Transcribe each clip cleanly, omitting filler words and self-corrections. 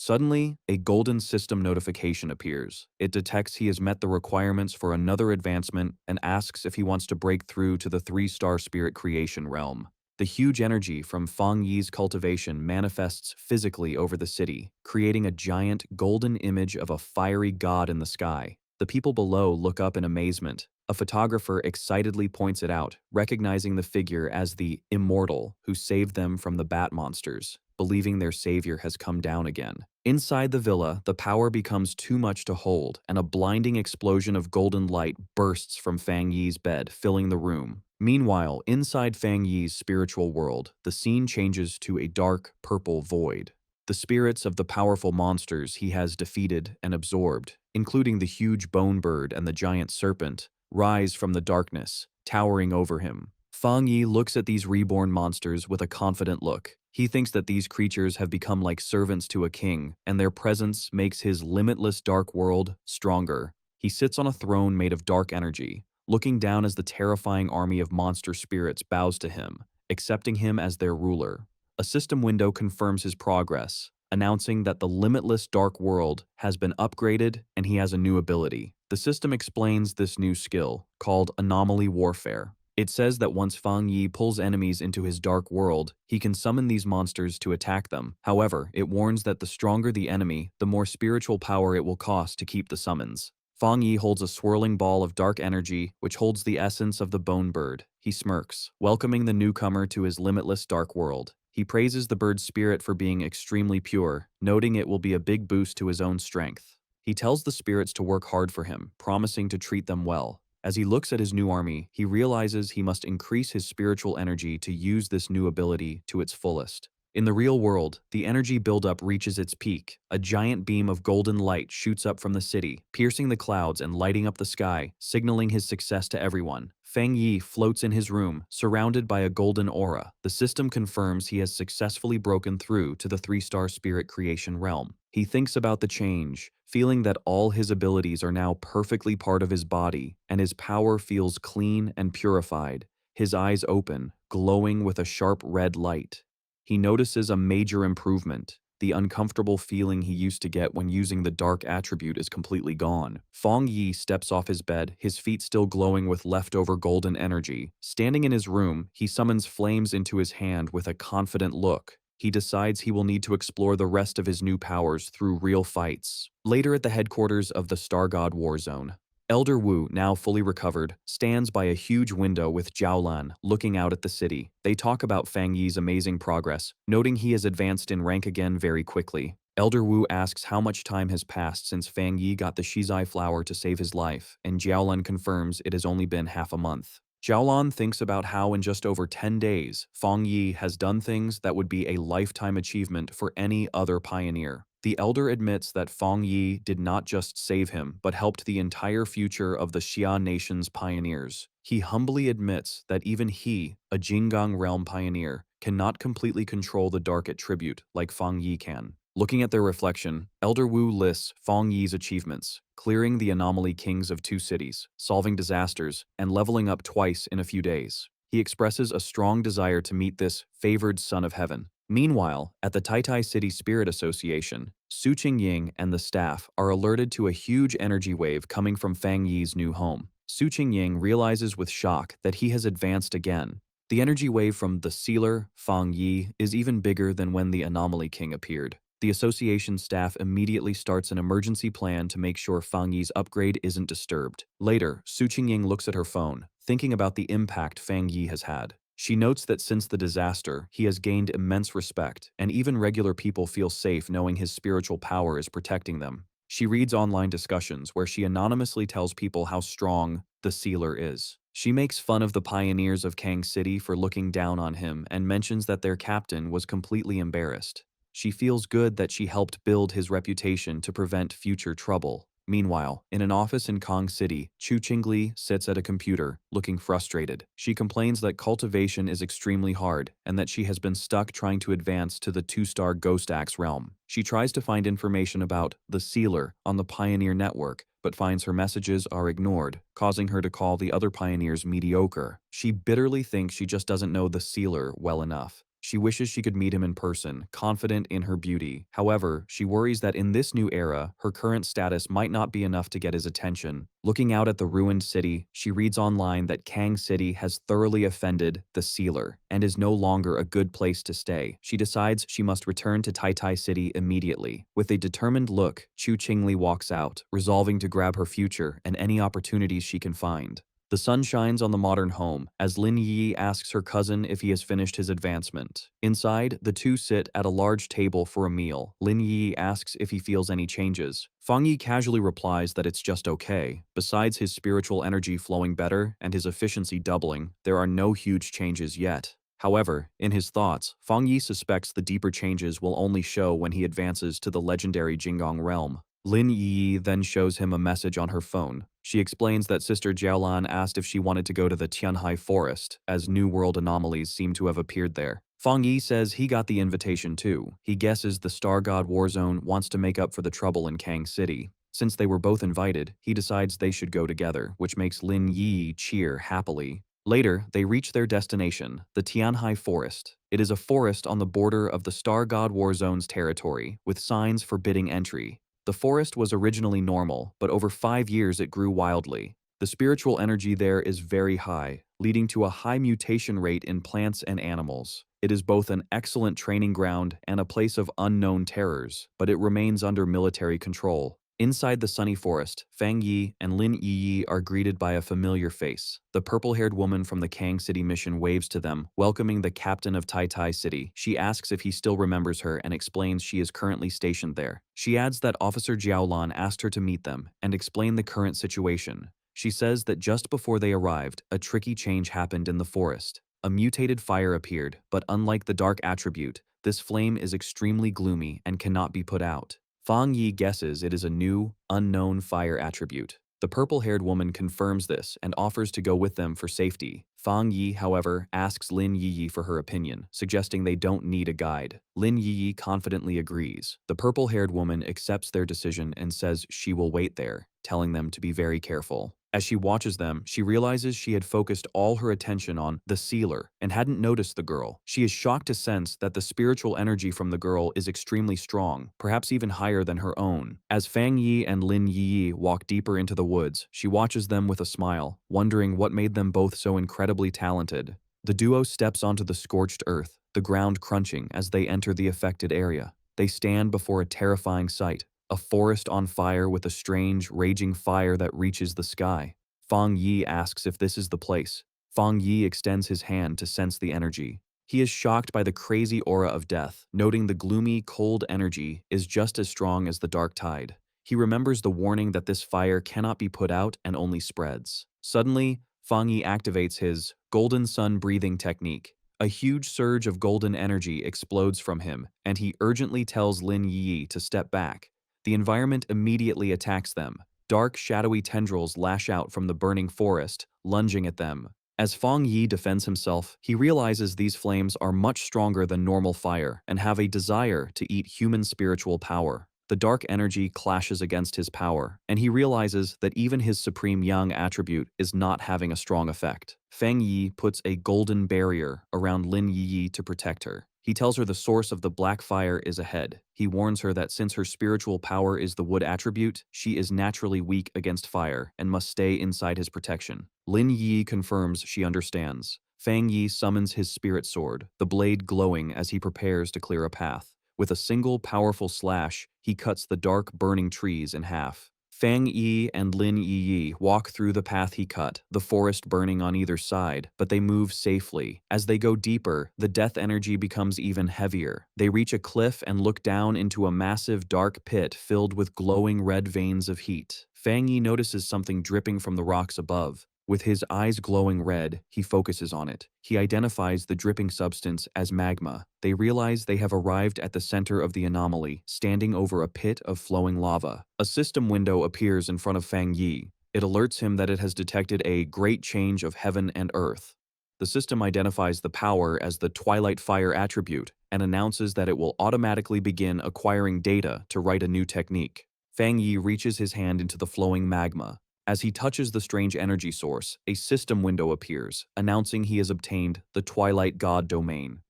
Suddenly, a golden system notification appears. It detects he has met the requirements for another advancement and asks if he wants to break through to the three-star spirit creation realm. The huge energy from Fang Yi's cultivation manifests physically over the city, creating a giant golden image of a fiery god in the sky. The people below look up in amazement. A photographer excitedly points it out, recognizing the figure as the immortal who saved them from the bat monsters, believing their savior has come down again. Inside the villa, the power becomes too much to hold, and a blinding explosion of golden light bursts from Fang Yi's bed, filling the room. Meanwhile, inside Fang Yi's spiritual world, the scene changes to a dark, purple void. The spirits of the powerful monsters he has defeated and absorbed, including the huge bone bird and the giant serpent, rise from the darkness, towering over him. Fang Yi looks at these reborn monsters with a confident look. He thinks that these creatures have become like servants to a king, and their presence makes his limitless dark world stronger. He sits on a throne made of dark energy, looking down as the terrifying army of monster spirits bows to him, accepting him as their ruler. A system window confirms his progress, announcing that the limitless dark world has been upgraded and he has a new ability. The system explains this new skill, called Anomaly Warfare. It says that once Fang Yi pulls enemies into his dark world, he can summon these monsters to attack them. However, it warns that the stronger the enemy, the more spiritual power it will cost to keep the summons. Fang Yi holds a swirling ball of dark energy, which holds the essence of the bone bird. He smirks, welcoming the newcomer to his limitless dark world. He praises the bird's spirit for being extremely pure, noting it will be a big boost to his own strength. He tells the spirits to work hard for him, promising to treat them well. As he looks at his new army, he realizes he must increase his spiritual energy to use this new ability to its fullest. In the real world, the energy buildup reaches its peak. A giant beam of golden light shoots up from the city, piercing the clouds and lighting up the sky, signaling his success to everyone. Fang Yi floats in his room, surrounded by a golden aura. The system confirms he has successfully broken through to the three-star spirit creation realm. He thinks about the change, feeling that all his abilities are now perfectly part of his body, and his power feels clean and purified. His eyes open, glowing with a sharp red light. He notices a major improvement. The uncomfortable feeling he used to get when using the dark attribute is completely gone. Fang Yi steps off his bed, his feet still glowing with leftover golden energy. Standing in his room, he summons flames into his hand with a confident look. He decides he will need to explore the rest of his new powers through real fights. Later at the headquarters of the Star God War Zone, Elder Wu, now fully recovered, stands by a huge window with Jiaolan, looking out at the city. They talk about Fang Yi's amazing progress, noting he has advanced in rank again very quickly. Elder Wu asks how much time has passed since Fang Yi got the Shizai flower to save his life, and Jiaolan confirms it has only been half a month. Jiaolan thinks about how in just over 10 days, Fang Yi has done things that would be a lifetime achievement for any other pioneer. The elder admits that Fang Yi did not just save him, but helped the entire future of the Xia nation's pioneers. He humbly admits that even he, a Jinggang realm pioneer, cannot completely control the dark attribute like Fang Yi can. Looking at their reflection, Elder Wu lists Fang Yi's achievements, clearing the anomaly kings of 2 cities, solving disasters, and leveling up twice in a few days. He expresses a strong desire to meet this favored son of heaven. Meanwhile, at the Taitai City Spirit Association, Su Qingying and the staff are alerted to a huge energy wave coming from Fang Yi's new home. Su Qingying realizes with shock that he has advanced again. The energy wave from the sealer, Fang Yi, is even bigger than when the Anomaly King appeared. The association staff immediately starts an emergency plan to make sure Fang Yi's upgrade isn't disturbed. Later, Su Qingying looks at her phone, thinking about the impact Fang Yi has had. She notes that since the disaster, he has gained immense respect, and even regular people feel safe knowing his spiritual power is protecting them. She reads online discussions where she anonymously tells people how strong the sealer is. She makes fun of the pioneers of Kang City for looking down on him and mentions that their captain was completely embarrassed. She feels good that she helped build his reputation to prevent future trouble. Meanwhile, in an office in Kong City, Chu Qingli sits at a computer, looking frustrated. She complains that cultivation is extremely hard and that she has been stuck trying to advance to the 2-star Ghost Axe realm. She tries to find information about the Sealer on the Pioneer Network, but finds her messages are ignored, causing her to call the other pioneers mediocre. She bitterly thinks she just doesn't know the Sealer well enough. She wishes she could meet him in person, confident in her beauty. However, she worries that in this new era, her current status might not be enough to get his attention. Looking out at the ruined city, she reads online that Kang City has thoroughly offended the Sealer and is no longer a good place to stay. She decides she must return to Tai Tai City immediately. With a determined look, Chu Qingli walks out, resolving to grab her future and any opportunities she can find. The sun shines on the modern home as Lin Yi asks her cousin if he has finished his advancement. Inside, the two sit at a large table for a meal. Lin Yi asks if he feels any changes. Fang Yi casually replies that it's just okay. Besides his spiritual energy flowing better and his efficiency doubling, there are no huge changes yet. However, in his thoughts, Fang Yi suspects the deeper changes will only show when he advances to the legendary Jingong realm. Lin Yi then shows him a message on her phone. She explains that Sister Jiaolan asked if she wanted to go to the Tianhai forest, as New World anomalies seem to have appeared there. Fang Yi says he got the invitation too. He guesses the Star God Warzone wants to make up for the trouble in Kang City. Since they were both invited, he decides they should go together, which makes Lin Yi cheer happily. Later, they reach their destination, the Tianhai Forest. It is a forest on the border of the Star God Warzone's territory, with signs forbidding entry. The forest was originally normal, but over 5 years it grew wildly. The spiritual energy there is very high, leading to a high mutation rate in plants and animals. It is both an excellent training ground and a place of unknown terrors, but it remains under military control. Inside the sunny forest, Fang Yi and Lin Yi are greeted by a familiar face. The purple-haired woman from the Kang City mission waves to them, welcoming the captain of Tai Tai City. She asks if he still remembers her and explains she is currently stationed there. She adds that Officer Jiaolan asked her to meet them and explain the current situation. She says that just before they arrived, a tricky change happened in the forest. A mutated fire appeared, but unlike the dark attribute, this flame is extremely gloomy and cannot be put out. Fang Yi guesses it is a new, unknown fire attribute. The purple-haired woman confirms this and offers to go with them for safety. Fang Yi, however, asks Lin Yi for her opinion, suggesting they don't need a guide. Lin Yi confidently agrees. The purple-haired woman accepts their decision and says she will wait there, telling them to be very careful. As she watches them, she realizes she had focused all her attention on the Sealer and hadn't noticed the girl. She is shocked to sense that the spiritual energy from the girl is extremely strong, perhaps even higher than her own. As Fang Yi and Lin Yi walk deeper into the woods, she watches them with a smile, wondering what made them both so incredibly talented. The duo steps onto the scorched earth, the ground crunching as they enter the affected area. They stand before a terrifying sight. A forest on fire with a strange, raging fire that reaches the sky. Fang Yi asks if this is the place. Fang Yi extends his hand to sense the energy. He is shocked by the crazy aura of death, noting the gloomy, cold energy is just as strong as the dark tide. He remembers the warning that this fire cannot be put out and only spreads. Suddenly, Fang Yi activates his golden sun breathing technique. A huge surge of golden energy explodes from him, and he urgently tells Lin Yi to step back. The environment immediately attacks them. Dark, shadowy tendrils lash out from the burning forest, lunging at them. As Fang Yi defends himself, he realizes these flames are much stronger than normal fire and have a desire to eat human spiritual power. The dark energy clashes against his power, and he realizes that even his supreme yang attribute is not having a strong effect. Fang Yi puts a golden barrier around Lin Yi to protect her. He tells her the source of the black fire is ahead. He warns her that since her spiritual power is the wood attribute, she is naturally weak against fire and must stay inside his protection. Lin Yi confirms she understands. Fang Yi summons his spirit sword, the blade glowing as he prepares to clear a path. With a single powerful slash, he cuts the dark, burning trees in half. Fang Yi and Lin Yi walk through the path he cut, the forest burning on either side, but they move safely. As they go deeper, the death energy becomes even heavier. They reach a cliff and look down into a massive dark pit filled with glowing red veins of heat. Fang Yi notices something dripping from the rocks above. With his eyes glowing red, he focuses on it. He identifies the dripping substance as magma. They realize they have arrived at the center of the anomaly, standing over a pit of flowing lava. A system window appears in front of Fang Yi. It alerts him that it has detected a great change of heaven and earth. The system identifies the power as the Twilight Fire attribute and announces that it will automatically begin acquiring data to write a new technique. Fang Yi reaches his hand into the flowing magma. As he touches the strange energy source, a system window appears, announcing he has obtained the Twilight God domain.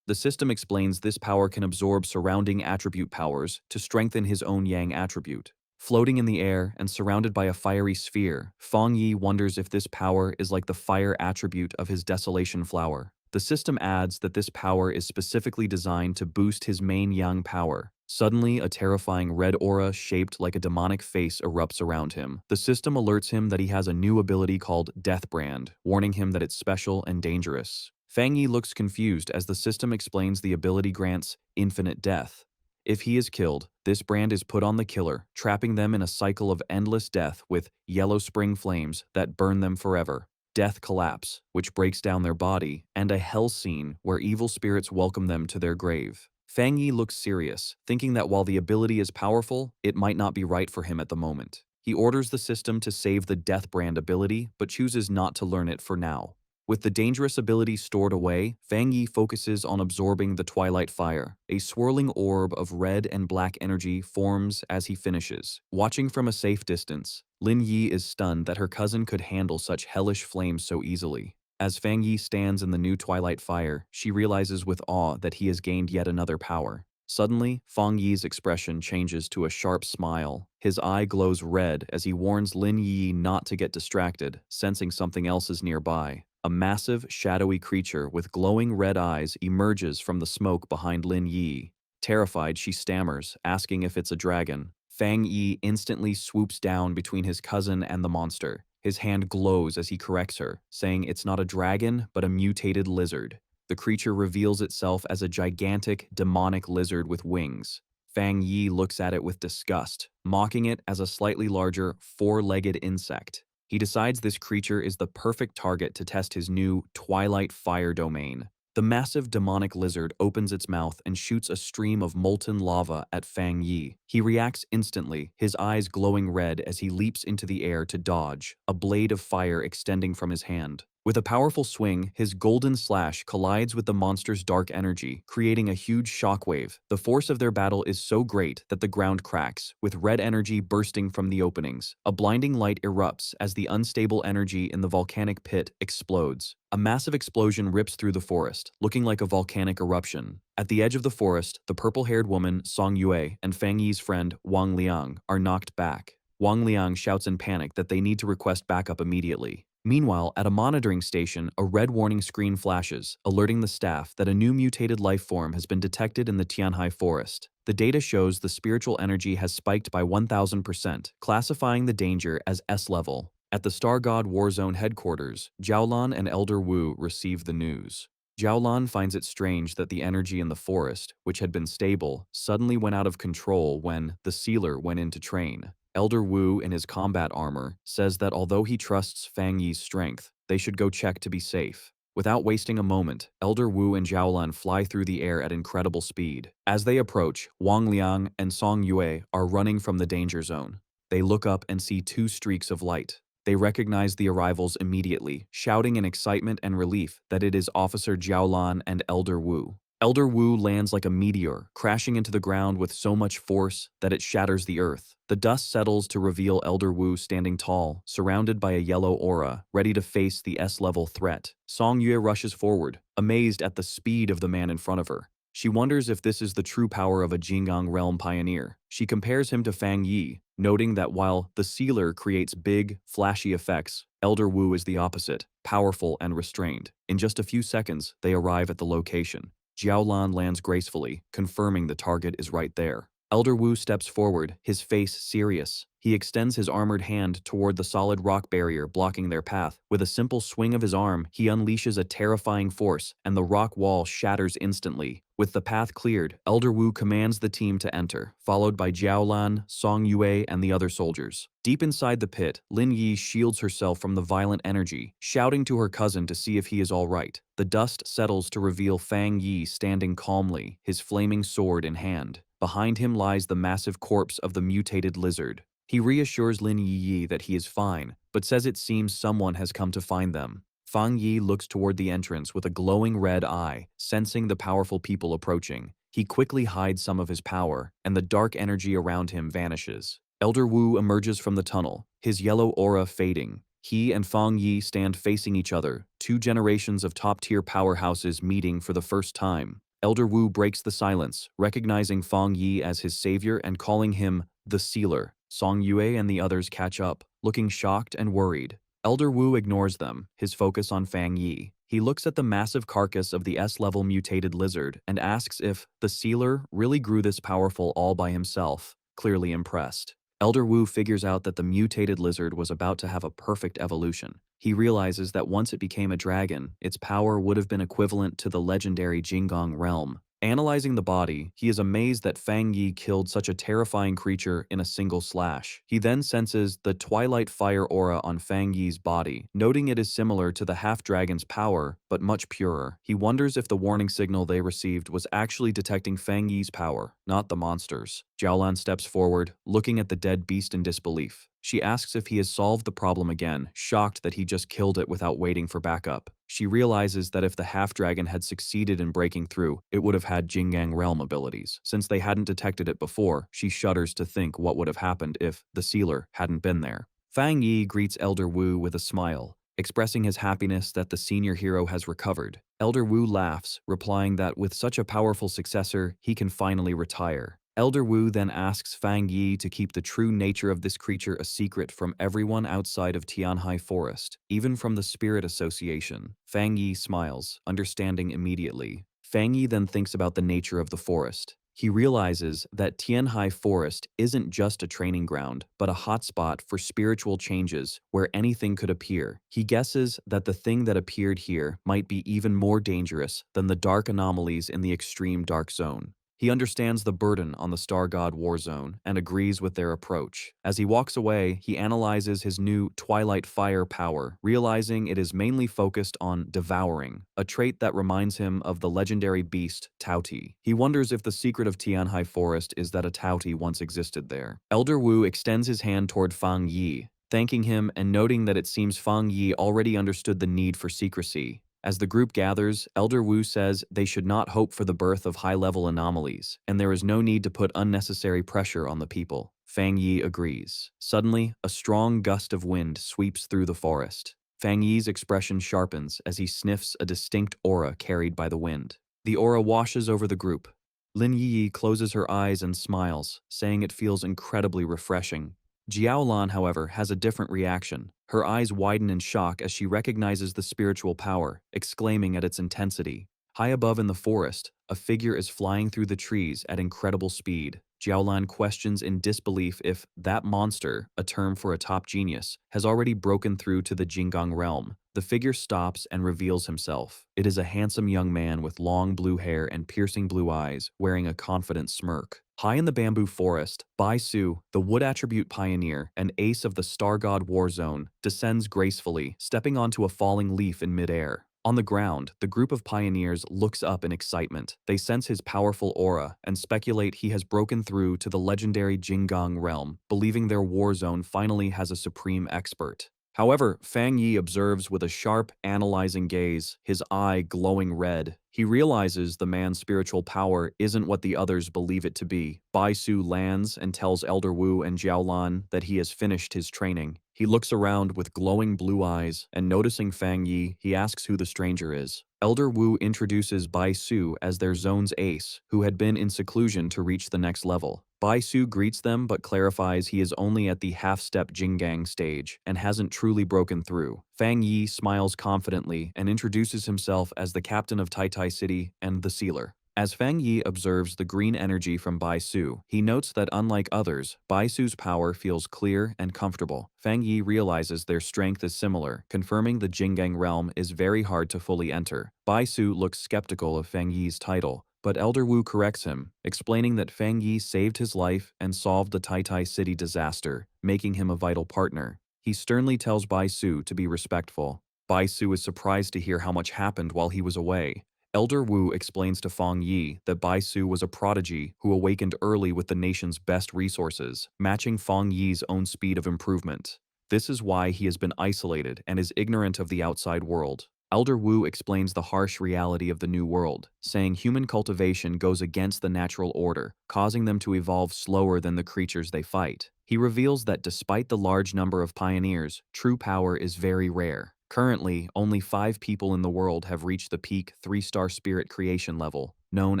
The system explains this power can absorb surrounding attribute powers to strengthen his own yang attribute. Floating in the air and surrounded by a fiery sphere, Fang Yi wonders if this power is like the fire attribute of his desolation flower. The system adds that this power is specifically designed to boost his main yang power. Suddenly, a terrifying red aura shaped like a demonic face erupts around him. The system alerts him that he has a new ability called Death Brand, warning him that it's special and dangerous. Fang Yi looks confused as the system explains the ability grants infinite death. If he is killed, this brand is put on the killer, trapping them in a cycle of endless death with yellow spring flames that burn them forever. Death collapse, which breaks down their body, and a hell scene where evil spirits welcome them to their grave. Fang Yi looks serious, thinking that while the ability is powerful, it might not be right for him at the moment. He orders the system to save the Death Brand ability, but chooses not to learn it for now. With the dangerous ability stored away, Fang Yi focuses on absorbing the Twilight Fire. A swirling orb of red and black energy forms as he finishes. Watching from a safe distance, Lin Yi is stunned that her cousin could handle such hellish flames so easily. As Fang Yi stands in the new Twilight Fire, she realizes with awe that he has gained yet another power. Suddenly, Fang Yi's expression changes to a sharp smile. His eye glows red as he warns Lin Yi not to get distracted, sensing something else is nearby. A massive, shadowy creature with glowing red eyes emerges from the smoke behind Lin Yi. Terrified, she stammers, asking if it's a dragon. Fang Yi instantly swoops down between his cousin and the monster. His hand glows as he corrects her, saying it's not a dragon, but a mutated lizard. The creature reveals itself as a gigantic, demonic lizard with wings. Fang Yi looks at it with disgust, mocking it as a slightly larger, four-legged insect. He decides this creature is the perfect target to test his new Twilight Fire domain. The massive demonic lizard opens its mouth and shoots a stream of molten lava at Fang Yi. He reacts instantly, his eyes glowing red as he leaps into the air to dodge, a blade of fire extending from his hand. With a powerful swing, his golden slash collides with the monster's dark energy, creating a huge shockwave. The force of their battle is so great that the ground cracks, with red energy bursting from the openings. A blinding light erupts as the unstable energy in the volcanic pit explodes. A massive explosion rips through the forest, looking like a volcanic eruption. At the edge of the forest, the purple-haired woman, Song Yue, and Fang Yi's friend, Wang Liang, are knocked back. Wang Liang shouts in panic that they need to request backup immediately. Meanwhile, at a monitoring station, a red warning screen flashes, alerting the staff that a new mutated life form has been detected in the Tianhai forest. The data shows the spiritual energy has spiked by 1000%, classifying the danger as S-level. At the Star God Warzone headquarters, Jiaolan and Elder Wu receive the news. Jiaolan finds it strange that the energy in the forest, which had been stable, suddenly went out of control when the sealer went in to train. Elder Wu, in his combat armor, says that although he trusts Fang Yi's strength, they should go check to be safe. Without wasting a moment, Elder Wu and Jiaolan fly through the air at incredible speed. As they approach, Wang Liang and Song Yue are running from the danger zone. They look up and see two streaks of light. They recognize the arrivals immediately, shouting in excitement and relief that it is Officer Jiaolan and Elder Wu. Elder Wu lands like a meteor, crashing into the ground with so much force that it shatters the earth. The dust settles to reveal Elder Wu standing tall, surrounded by a yellow aura, ready to face the S-level threat. Song Yue rushes forward, amazed at the speed of the man in front of her. She wonders if this is the true power of a Jing'ang realm pioneer. She compares him to Fang Yi, noting that while the sealer creates big, flashy effects, Elder Wu is the opposite, powerful and restrained. In just a few seconds, they arrive at the location. Jiaolan lands gracefully, confirming the target is right there. Elder Wu steps forward, his face serious. He extends his armored hand toward the solid rock barrier blocking their path. With a simple swing of his arm, he unleashes a terrifying force, and the rock wall shatters instantly. With the path cleared, Elder Wu commands the team to enter, followed by Jiaolan, Song Yue, and the other soldiers. Deep inside the pit, Lin Yi shields herself from the violent energy, shouting to her cousin to see if he is all right. The dust settles to reveal Fang Yi standing calmly, his flaming sword in hand. Behind him lies the massive corpse of the mutated lizard. He reassures Lin Yi that he is fine, but says it seems someone has come to find them. Fang Yi looks toward the entrance with a glowing red eye, sensing the powerful people approaching. He quickly hides some of his power, and the dark energy around him vanishes. Elder Wu emerges from the tunnel, his yellow aura fading. He and Fang Yi stand facing each other, two generations of top-tier powerhouses meeting for the first time. Elder Wu breaks the silence, recognizing Fang Yi as his savior and calling him the Sealer. Song Yue and the others catch up, looking shocked and worried. Elder Wu ignores them, his focus on Fang Yi. He looks at the massive carcass of the S-level mutated lizard and asks if the Sealer really grew this powerful all by himself, clearly impressed. Elder Wu figures out that the mutated lizard was about to have a perfect evolution. He realizes that once it became a dragon, its power would have been equivalent to the legendary Jinggang realm. Analyzing the body, he is amazed that Fang Yi killed such a terrifying creature in a single slash. He then senses the twilight fire aura on Fang Yi's body, noting it is similar to the half-dragon's power, but much purer. He wonders if the warning signal they received was actually detecting Fang Yi's power, not the monster's. Jiaolan steps forward, looking at the dead beast in disbelief. She asks if he has solved the problem again, shocked that he just killed it without waiting for backup. She realizes that if the half-dragon had succeeded in breaking through, it would have had Jinggang realm abilities. Since they hadn't detected it before, she shudders to think what would have happened if the Sealer hadn't been there. Fang Yi greets Elder Wu with a smile, expressing his happiness that the senior hero has recovered. Elder Wu laughs, replying that with such a powerful successor, he can finally retire. Elder Wu then asks Fang Yi to keep the true nature of this creature a secret from everyone outside of Tianhai Forest, even from the Spirit Association. Fang Yi smiles, understanding immediately. Fang Yi then thinks about the nature of the forest. He realizes that Tianhai Forest isn't just a training ground, but a hotspot for spiritual changes where anything could appear. He guesses that the thing that appeared here might be even more dangerous than the dark anomalies in the extreme dark zone. He understands the burden on the Star God War Zone and agrees with their approach. As he walks away, he analyzes his new Twilight Fire power, realizing it is mainly focused on devouring, a trait that reminds him of the legendary beast Tauti. He wonders if the secret of Tianhai Forest is that a Tauti once existed there. Elder Wu extends his hand toward Fang Yi, thanking him and noting that it seems Fang Yi already understood the need for secrecy. As the group gathers, Elder Wu says they should not hope for the birth of high-level anomalies, and there is no need to put unnecessary pressure on the people. Fang Yi agrees. Suddenly, a strong gust of wind sweeps through the forest. Fang Yi's expression sharpens as he sniffs a distinct aura carried by the wind. The aura washes over the group. Lin Yi closes her eyes and smiles, saying it feels incredibly refreshing. Jiaolan, however, has a different reaction. Her eyes widen in shock as she recognizes the spiritual power, exclaiming at its intensity. High above in the forest, a figure is flying through the trees at incredible speed. Jiaolan questions in disbelief if that monster, a term for a top genius, has already broken through to the Jinggang realm. The figure stops and reveals himself. It is a handsome young man with long blue hair and piercing blue eyes, wearing a confident smirk. High in the bamboo forest, Bai Su, the wood attribute pioneer and ace of the Star God War Zone, descends gracefully, stepping onto a falling leaf in midair. On the ground, the group of pioneers looks up in excitement. They sense his powerful aura and speculate he has broken through to the legendary Jinggang realm, believing their war zone finally has a supreme expert. However, Fang Yi observes with a sharp, analyzing gaze, his eye glowing red. He realizes the man's spiritual power isn't what the others believe it to be. Bai Su lands and tells Elder Wu and Jiaolan that he has finished his training. He looks around with glowing blue eyes, and noticing Fang Yi, he asks who the stranger is. Elder Wu introduces Bai Su as their zone's ace, who had been in seclusion to reach the next level. Bai Su greets them but clarifies he is only at the half-step Jinggang stage and hasn't truly broken through. Fang Yi smiles confidently and introduces himself as the captain of Tai City and the Sealer. As Fang Yi observes the green energy from Bai Su, he notes that unlike others, Bai Su's power feels clear and comfortable. Fang Yi realizes their strength is similar, confirming the Jinggang realm is very hard to fully enter. Bai Su looks skeptical of Fang Yi's title, but Elder Wu corrects him, explaining that Fang Yi saved his life and solved the Tai City disaster, making him a vital partner. He sternly tells Bai Su to be respectful. Bai Su is surprised to hear how much happened while he was away. Elder Wu explains to Fang Yi that Bai Su was a prodigy who awakened early with the nation's best resources, matching Fang Yi's own speed of improvement. This is why he has been isolated and is ignorant of the outside world. Elder Wu explains the harsh reality of the new world, saying human cultivation goes against the natural order, causing them to evolve slower than the creatures they fight. He reveals that despite the large number of pioneers, true power is very rare. Currently, only 5 people in the world have reached the peak 3-star spirit creation level. known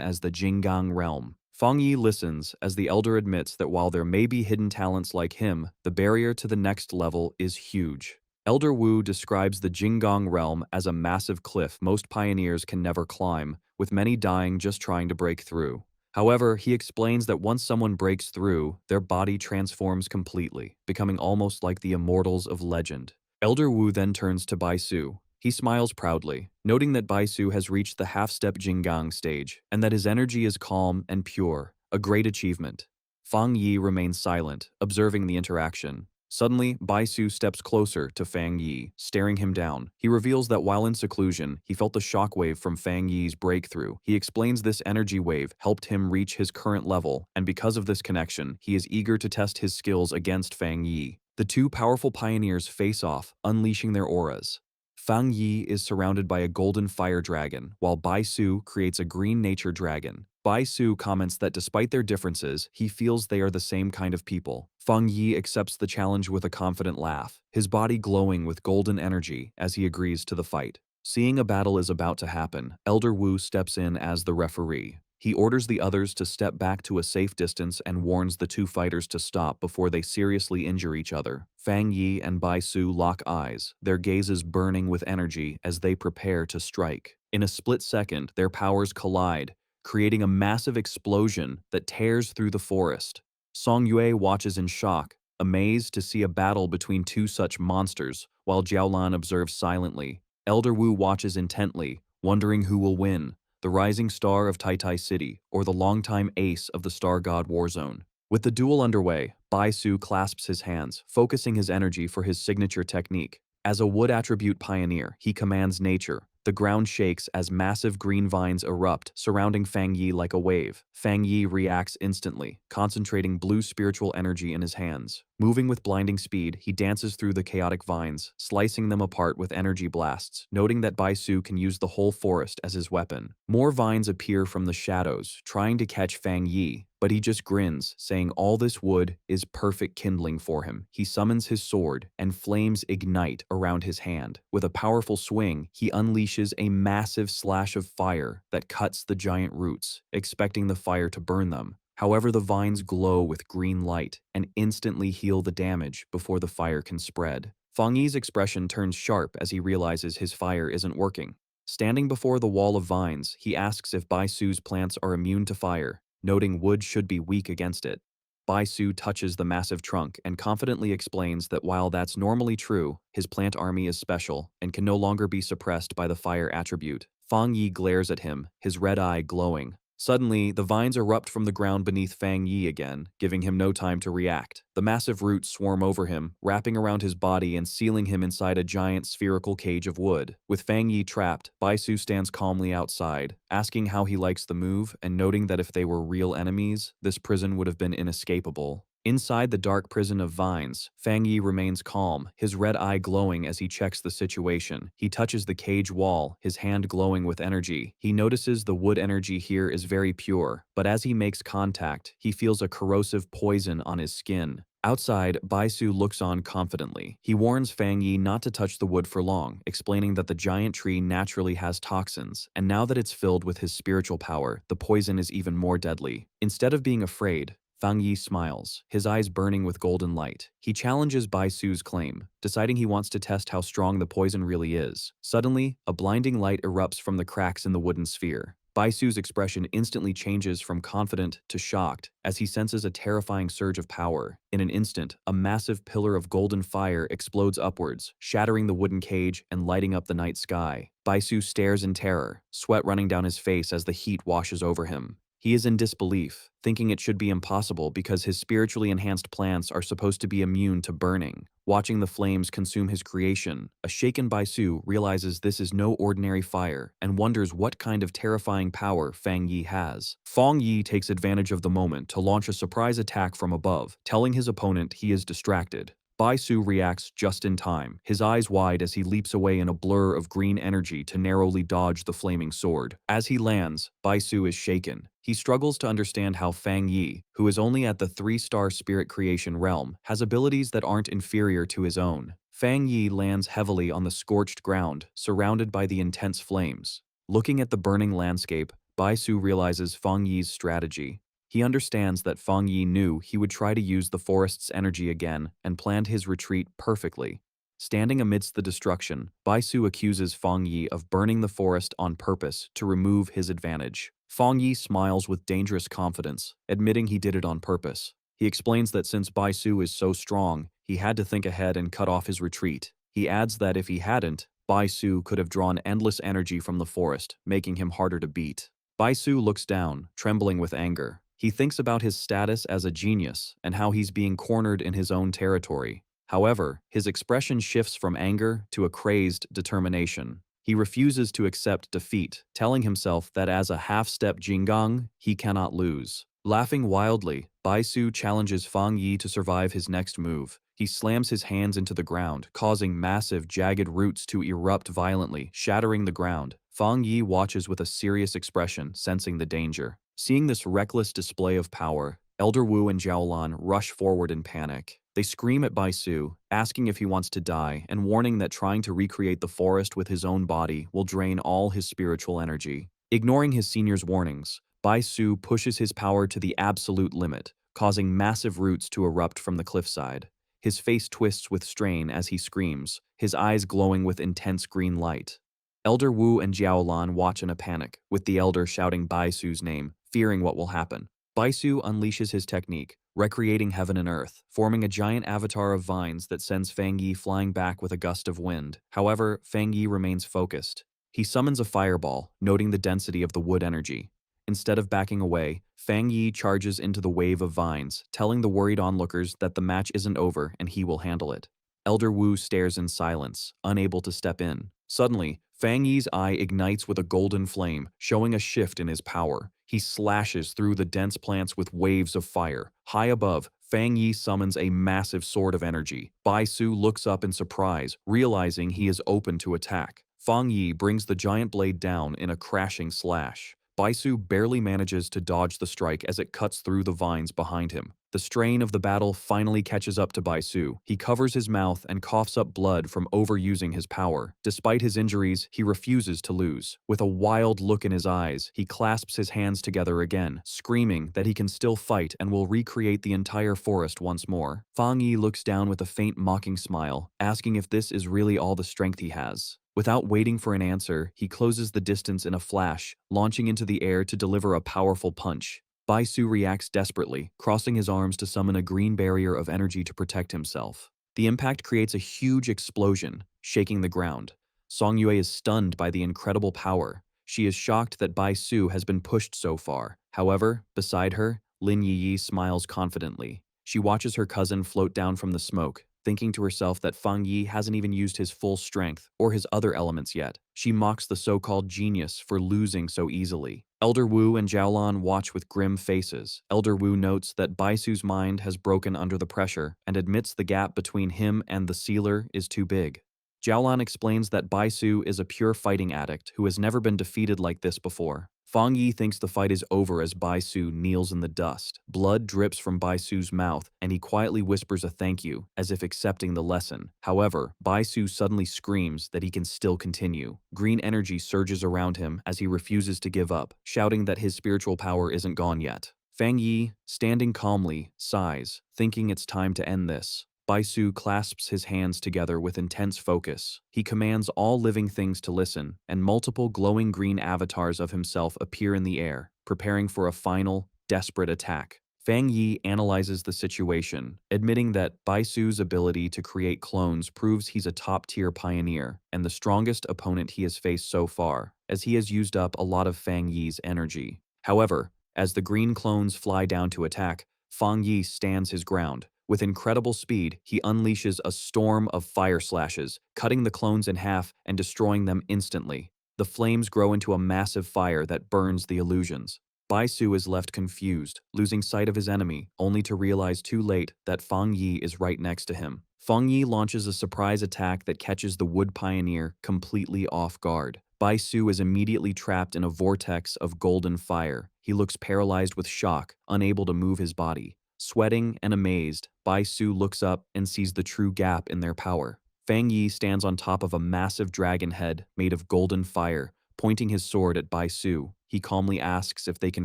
as the Jinggang realm. Fang Yi listens as the elder admits that while there may be hidden talents like him, the barrier to the next level is huge. Elder Wu describes the Jinggang realm as a massive cliff most pioneers can never climb, with many dying just trying to break through. However, he explains that once someone breaks through, their body transforms completely, becoming almost like the immortals of legend. Elder Wu then turns to Bai Su. He smiles proudly, noting that Bai Su has reached the half-step Jinggang stage, and that his energy is calm and pure, a great achievement. Fang Yi remains silent, observing the interaction. Suddenly, Bai Su steps closer to Fang Yi, staring him down. He reveals that while in seclusion, he felt the shockwave from Fang Yi's breakthrough. He explains this energy wave helped him reach his current level, and because of this connection, he is eager to test his skills against Fang Yi. The two powerful pioneers face off, unleashing their auras. Fang Yi is surrounded by a golden fire dragon, while Bai Su creates a green nature dragon. Bai Su comments that despite their differences, he feels they are the same kind of people. Fang Yi accepts the challenge with a confident laugh, his body glowing with golden energy as he agrees to the fight. Seeing a battle is about to happen, Elder Wu steps in as the referee. He orders the others to step back to a safe distance and warns the two fighters to stop before they seriously injure each other. Fang Yi and Bai Su lock eyes, their gazes burning with energy as they prepare to strike. In a split second, their powers collide, creating a massive explosion that tears through the forest. Song Yue watches in shock, amazed to see a battle between two such monsters, while Jiaolan observes silently. Elder Wu watches intently, wondering who will win, the rising star of Tai City, or the longtime ace of the Star God Warzone. With the duel underway, Bai Su clasps his hands, focusing his energy for his signature technique. As a wood attribute pioneer, he commands nature. The ground shakes as massive green vines erupt, surrounding Fang Yi like a wave. Fang Yi reacts instantly, concentrating blue spiritual energy in his hands. Moving with blinding speed, he dances through the chaotic vines, slicing them apart with energy blasts, noting that Bai Su can use the whole forest as his weapon. More vines appear from the shadows, trying to catch Fang Yi, but he just grins, saying all this wood is perfect kindling for him. He summons his sword, and flames ignite around his hand. With a powerful swing, he unleashes a massive slash of fire that cuts the giant roots, expecting the fire to burn them. However, the vines glow with green light and instantly heal the damage before the fire can spread. Fang Yi's expression turns sharp as he realizes his fire isn't working. Standing before the wall of vines, he asks if Bai Su's plants are immune to fire, noting wood should be weak against it. Bai Su touches the massive trunk and confidently explains that while that's normally true, his plant army is special and can no longer be suppressed by the fire attribute. Fang Yi glares at him, his red eye glowing. Suddenly, the vines erupt from the ground beneath Fang Yi again, giving him no time to react. The massive roots swarm over him, wrapping around his body and sealing him inside a giant spherical cage of wood. With Fang Yi trapped, Bai Su stands calmly outside, asking how he likes the move and noting that if they were real enemies, this prison would have been inescapable. Inside the dark prison of vines, Fang Yi remains calm, his red eye glowing as he checks the situation. He touches the cage wall, his hand glowing with energy. He notices the wood energy here is very pure, but as he makes contact, he feels a corrosive poison on his skin. Outside, Bai Su looks on confidently. He warns Fang Yi not to touch the wood for long, explaining that the giant tree naturally has toxins, and now that it's filled with his spiritual power, the poison is even more deadly. Instead of being afraid, Fang Yi smiles, his eyes burning with golden light. He challenges Bai Su's claim, deciding he wants to test how strong the poison really is. Suddenly, a blinding light erupts from the cracks in the wooden sphere. Bai Su's expression instantly changes from confident to shocked as he senses a terrifying surge of power. In an instant, a massive pillar of golden fire explodes upwards, shattering the wooden cage and lighting up the night sky. Bai Su stares in terror, sweat running down his face as the heat washes over him. He is in disbelief, thinking it should be impossible because his spiritually enhanced plants are supposed to be immune to burning. Watching the flames consume his creation, a shaken Bai Su realizes this is no ordinary fire and wonders what kind of terrifying power Fang Yi has. Fang Yi takes advantage of the moment to launch a surprise attack from above, telling his opponent he is distracted. Bai Su reacts just in time, his eyes wide as he leaps away in a blur of green energy to narrowly dodge the flaming sword. As he lands, Bai Su is shaken. He struggles to understand how Fang Yi, who is only at the 3-star spirit creation realm, has abilities that aren't inferior to his own. Fang Yi lands heavily on the scorched ground, surrounded by the intense flames. Looking at the burning landscape, Bai Su realizes Feng Yi's strategy. He understands that Feng Yi knew he would try to use the forest's energy again and planned his retreat perfectly. Standing amidst the destruction, Bai Su accuses Feng Yi of burning the forest on purpose to remove his advantage. Feng Yi smiles with dangerous confidence, admitting he did it on purpose. He explains that since Bai Su is so strong, he had to think ahead and cut off his retreat. He adds that if he hadn't, Bai Su could have drawn endless energy from the forest, making him harder to beat. Bai Su looks down, trembling with anger. He thinks about his status as a genius and how he's being cornered in his own territory. However, his expression shifts from anger to a crazed determination. He refuses to accept defeat, telling himself that as a half-step Jinggang, he cannot lose. Laughing wildly, Bai Su challenges Feng Yi to survive his next move. He slams his hands into the ground, causing massive, jagged roots to erupt violently, shattering the ground. Feng Yi watches with a serious expression, sensing the danger. Seeing this reckless display of power, Elder Wu and Jiaolan rush forward in panic. They scream at Bai Su, asking if he wants to die and warning that trying to recreate the forest with his own body will drain all his spiritual energy. Ignoring his senior's warnings, Bai Su pushes his power to the absolute limit, causing massive roots to erupt from the cliffside. His face twists with strain as he screams, his eyes glowing with intense green light. Elder Wu and Jiaolan watch in a panic, with the elder shouting Bai Su's name, fearing what will happen. Bai Su unleashes his technique, recreating heaven and earth, forming a giant avatar of vines that sends Feng Yi flying back with a gust of wind. However, Feng Yi remains focused. He summons a fireball, noting the density of the wood energy. Instead of backing away, Feng Yi charges into the wave of vines, telling the worried onlookers that the match isn't over and he will handle it. Elder Wu stares in silence, unable to step in. Suddenly, Feng Yi's eye ignites with a golden flame, showing a shift in his power. He slashes through the dense plants with waves of fire. High above, Feng Yi summons a massive sword of energy. Bai Su looks up in surprise, realizing he is open to attack. Feng Yi brings the giant blade down in a crashing slash. Bai Su barely manages to dodge the strike as it cuts through the vines behind him. The strain of the battle finally catches up to Bai Su. He covers his mouth and coughs up blood from overusing his power. Despite his injuries, he refuses to lose. With a wild look in his eyes, he clasps his hands together again, screaming that he can still fight and will recreate the entire forest once more. Feng Yi looks down with a faint mocking smile, asking if this is really all the strength he has. Without waiting for an answer, he closes the distance in a flash, launching into the air to deliver a powerful punch. Bai Su reacts desperately, crossing his arms to summon a green barrier of energy to protect himself. The impact creates a huge explosion, shaking the ground. Song Yue is stunned by the incredible power. She is shocked that Bai Su has been pushed so far. However, beside her, Lin Yi smiles confidently. She watches her cousin float down from the smoke, thinking to herself that Feng Yi hasn't even used his full strength or his other elements yet. She mocks the so-called genius for losing so easily. Elder Wu and Jiaolan watch with grim faces. Elder Wu notes that Bai Su's mind has broken under the pressure and admits the gap between him and the sealer is too big. Jiaolan explains that Bai Su is a pure fighting addict who has never been defeated like this before. Feng Yi thinks the fight is over as Bai Su kneels in the dust. Blood drips from Bai Su's mouth, and he quietly whispers a thank you, as if accepting the lesson. However, Bai Su suddenly screams that he can still continue. Green energy surges around him as he refuses to give up, shouting that his spiritual power isn't gone yet. Feng Yi, standing calmly, sighs, thinking it's time to end this. Bai Su clasps his hands together with intense focus. He commands all living things to listen, and multiple glowing green avatars of himself appear in the air, preparing for a final, desperate attack. Feng Yi analyzes the situation, admitting that Bai Su's ability to create clones proves he's a top-tier pioneer and the strongest opponent he has faced so far, as he has used up a lot of Feng Yi's energy. However, as the green clones fly down to attack, Feng Yi stands his ground. With incredible speed, he unleashes a storm of fire slashes, cutting the clones in half and destroying them instantly. The flames grow into a massive fire that burns the illusions. Bai Su is left confused, losing sight of his enemy, only to realize too late that Feng Yi is right next to him. Feng Yi launches a surprise attack that catches the wood pioneer completely off guard. Bai Su is immediately trapped in a vortex of golden fire. He looks paralyzed with shock, unable to move his body. Sweating and amazed, Bai Su looks up and sees the true gap in their power. Feng Yi stands on top of a massive dragon head made of golden fire, pointing his sword at Bai Su. he calmly asks if they can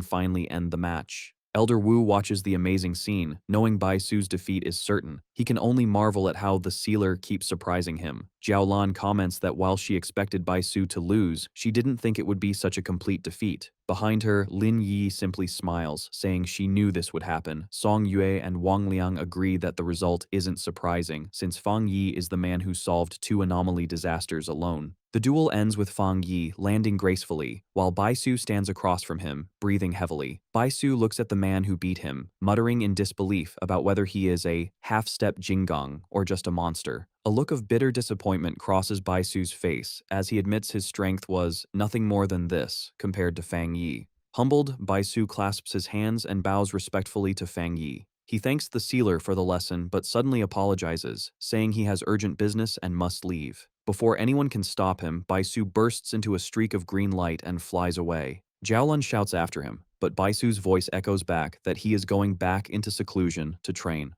finally end the match. Elder Wu watches the amazing scene, knowing Bai Su's defeat is certain. He can only marvel at how the sealer keeps surprising him. Jiaolan comments that while she expected Bai Su to lose, she didn't think it would be such a complete defeat. Behind her, Lin Yi simply smiles, saying she knew this would happen. Song Yue and Wang Liang agree that the result isn't surprising, since Fang Yi is the man who solved 2 anomaly disasters alone. The duel ends with Fang Yi landing gracefully, while Bai Su stands across from him, breathing heavily. Bai Su looks at the man who beat him, muttering in disbelief about whether he is a half-step Jinggang or just a monster. A look of bitter disappointment crosses Bai Su's face as he admits his strength was nothing more than this compared to Fang Yi. Humbled, Bai Su clasps his hands and bows respectfully to Fang Yi. He thanks the sealer for the lesson but suddenly apologizes, saying he has urgent business and must leave. Before anyone can stop him, Bai Su bursts into a streak of green light and flies away. Jiaolun shouts after him, but Bai Su's voice echoes back that he is going back into seclusion to train.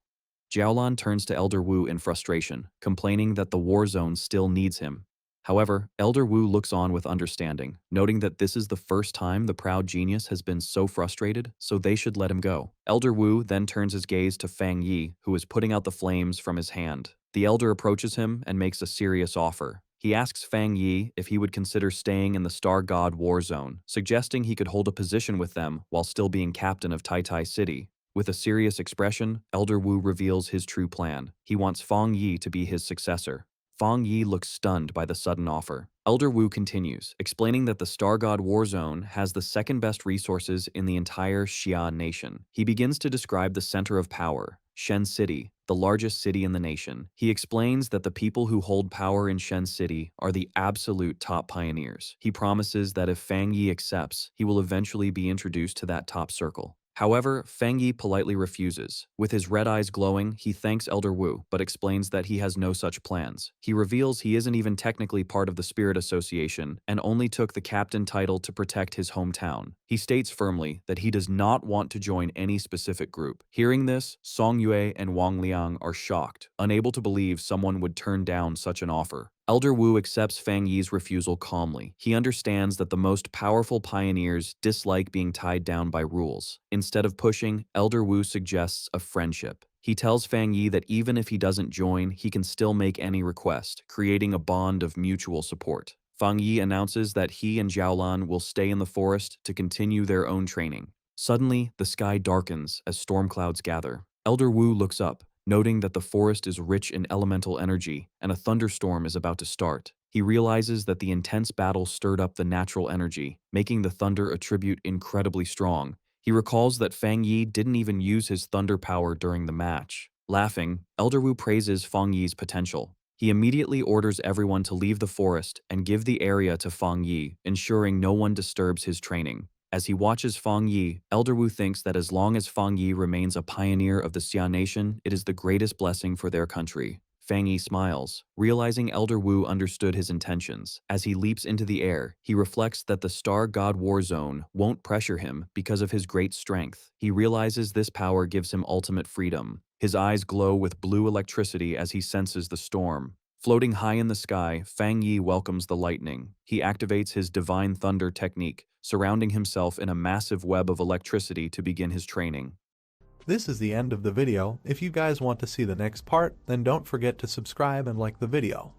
Jiaolan turns to Elder Wu in frustration, complaining that the war zone still needs him. However, Elder Wu looks on with understanding, noting that this is the first time the proud genius has been so frustrated, so they should let him go. Elder Wu then turns his gaze to Fang Yi, who is putting out the flames from his hand. The elder approaches him and makes a serious offer. He asks Fang Yi if he would consider staying in the Star God War Zone, suggesting he could hold a position with them while still being captain of Tai Tai City. With a serious expression, Elder Wu reveals his true plan. He wants Fang Yi to be his successor. Fang Yi looks stunned by the sudden offer. Elder Wu continues, explaining that the Star God War Zone has the second best resources in the entire Xia nation. He begins to describe the center of power, Shen City, the largest city in the nation. He explains that the people who hold power in Shen City are the absolute top pioneers. He promises that if Fang Yi accepts, he will eventually be introduced to that top circle. However, Fang Yi politely refuses. With his red eyes glowing, he thanks Elder Wu, but explains that he has no such plans. He reveals he isn't even technically part of the Spirit Association and only took the captain title to protect his hometown. He states firmly that he does not want to join any specific group. Hearing this, Song Yue and Wang Liang are shocked, unable to believe someone would turn down such an offer. Elder Wu accepts Fang Yi's refusal calmly. He understands that the most powerful pioneers dislike being tied down by rules. Instead of pushing, Elder Wu suggests a friendship. He tells Fang Yi that even if he doesn't join, he can still make any request, creating a bond of mutual support. Fang Yi announces that he and Jiaolan will stay in the forest to continue their own training. Suddenly, the sky darkens as storm clouds gather. Elder Wu looks up, noting that the forest is rich in elemental energy and a thunderstorm is about to start. He realizes that the intense battle stirred up the natural energy, making the thunder attribute incredibly strong. He recalls that Fang Yi didn't even use his thunder power during the match. Laughing, Elder Wu praises Fang Yi's potential. He immediately orders everyone to leave the forest and give the area to Fang Yi, ensuring no one disturbs his training. As he watches Fang Yi, Elder Wu thinks that as long as Fang Yi remains a pioneer of the Xia Nation, it is the greatest blessing for their country. Fang Yi smiles, realizing Elder Wu understood his intentions. As he leaps into the air, he reflects that the Star God War Zone won't pressure him because of his great strength. He realizes this power gives him ultimate freedom. His eyes glow with blue electricity as he senses the storm. Floating high in the sky, Fang Yi welcomes the lightning. He activates his Divine Thunder technique, surrounding himself in a massive web of electricity to begin his training. This is the end of the video. If you guys want to see the next part, then don't forget to subscribe and like the video.